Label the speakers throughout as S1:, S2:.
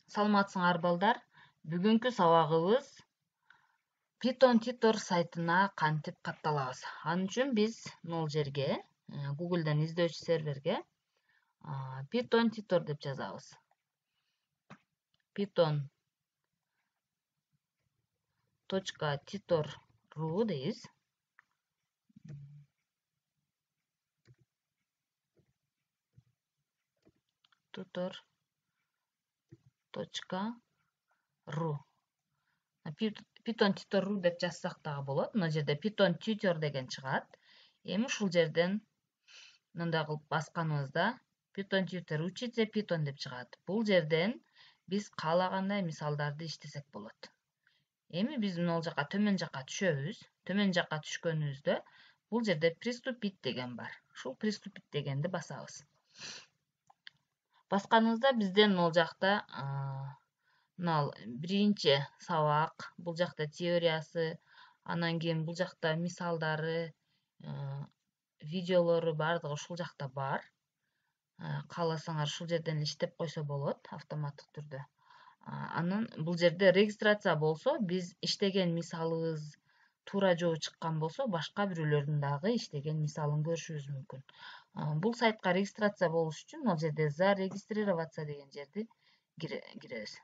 S1: Саламатсыңар балдар. Бүгүнкү сабагыбыз Python Tutor сайтына кантип катталабыз. Анын үчүн биз могул жерге Google'дан издөөчү серверге Python Tutor деп жазабыз. python.tutor.ru дейбиз. tutor.ru Python Tutor.ru деп жазсак дагы болот. Мына жерде Python Tutor деген чыгат. Эми ушул жерден мындай кылып басканыбызда Python Tutor учиться Python деп чыгат. Бул жерден биз каалагандай мисалдарды иштесек болот. Эми биз могул жака төмөн жака түшөбүз. Төмөн жака түшкөнүбүздө бул жерде приступить деген бар. Ушул приступить дегенди басабыз. Басканыбызда бизден могул жакта биринчи сабак, бул жакта теориясы, анан кийин бул жакта мисалдары, видеолору бардыгы ушул жакта бар. Кааласаңар ушул жерден иштеп койсо болот автоматтык түрдө. Анан бул жерде регистрация болсо, биз иштеген мисалыбыз туура жолу чыккан болсо, башка бирөөлөрдүн дагы иштеген мисалын көрүшүбүз мүмкүн. Бул сайтка регистрация болуш үчүн могул жерде зарегистрироваться деген жерди киребиз.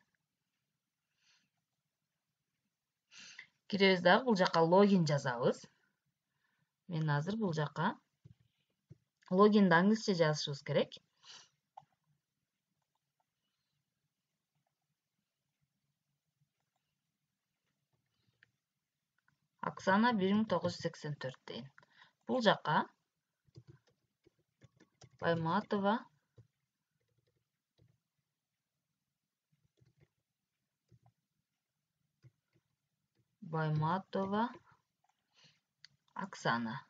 S1: Киребиз дагы бул жака логин жазабыз. Мен азыр бул жака логинди англисче жазышыбыз керек. Оксана 1984 дейин. Бул жака Байматова Оксана.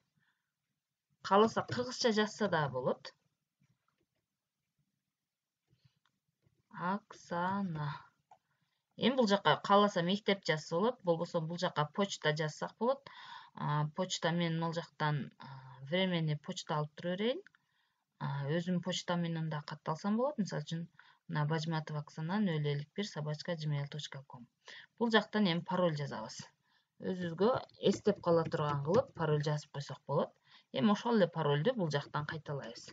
S1: Кааласа кыргызча жазса да болот. Оксана. Эми бул жака кааласа мектеп жазса болот, болбосо бул жака почта жазсак болот. Почта мен могул жактан временный почта алып тура берейин. Өзүм почта менен да катталсам болот. Мисалы үчүн мына Бажматова Оксана 051@gmail.com. Бул жактан эми пароль жазабыз. Өзүбүзгө эстеп кала турган кылып пароль жазып койсок болот. Эми ошол эле парольду бул жактан кайталайбыз.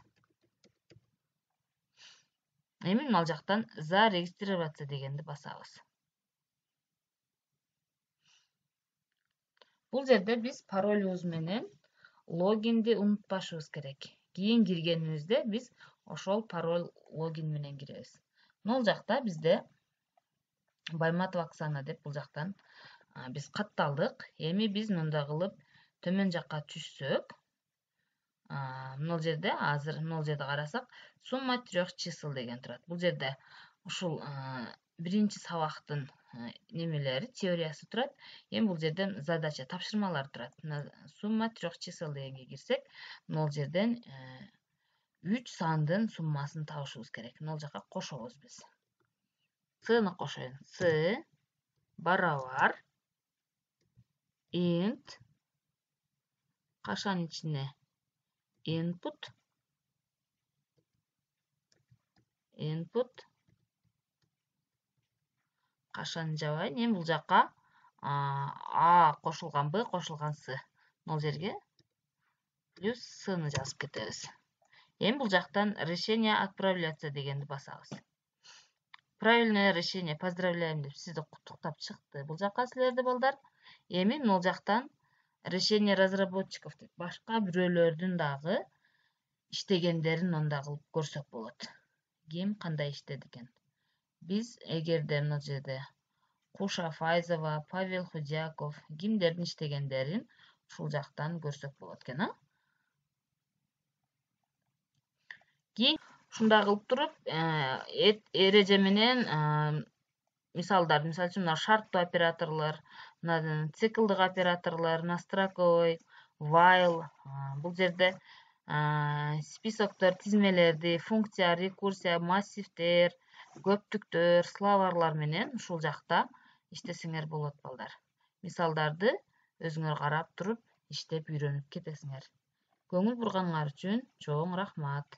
S1: Эми мына жактан зарегистрироваться дегенди басабыз. Бул жерде биз паролубуз менен логинди унутпашыбыз керек. Кийин киргенибизде биз ошол пароль логин менен киребиз. Могул жакта бизде Байматова Оксана деп бул жактан биз катталдык. Эми биз мындай кылып төмөн жака түшсөк, могул жерде азыр могул жерде карасак, сумма 3 чисел деген турат. Бул жерде ушул биринчи сабактын немелери, теориясы турат. Эми бул жерден задача, тапшырмалар турат. Сумма 3 чисел дегенге кирсек, могул жерден 3 сандын суммасын табышыбыз керек. Могул жака кошобуз биз. С-ны кошоюн. С барабар int кашанын ичине input кашаны жабайын. Эми бул жака А кошулган, Б кошулган, С. Могул жерге плюс С-ны жазып кетебиз. Эми бул жактан решение отправляться дегенди басабыз. Правильное решение, поздравляем деп сизди куттуктап чыкты. Бул жака силерди балдар. Эми могул жактан решение разработчиков деп башка бирөөлөрдүн дагы иштегендерин онда кылып көрсөк болот. Ким кандай иштеди экен. Биз эгерде мына жерде Куша Файзова, Павел Худяков кимдердин иштегендерин ушул жактан көрсөк болот экен, Кийин ушундай кылып туруп, эреже менен мисалдар, мисалы үчүн мына шарттуу операторлор, мына циклдык операторлор, настроковой, while, бул жерде списоктор, тизмелерди, функция, рекурсия, массивдер, көптүктөр, словарлар менен ушул жакта иштесеңер болот балдар. Мисалдарды өзүңөр карап туруп иштеп үйрөнүп кетесиңер. Көңүл бурганыңар үчүн чоң рахмат.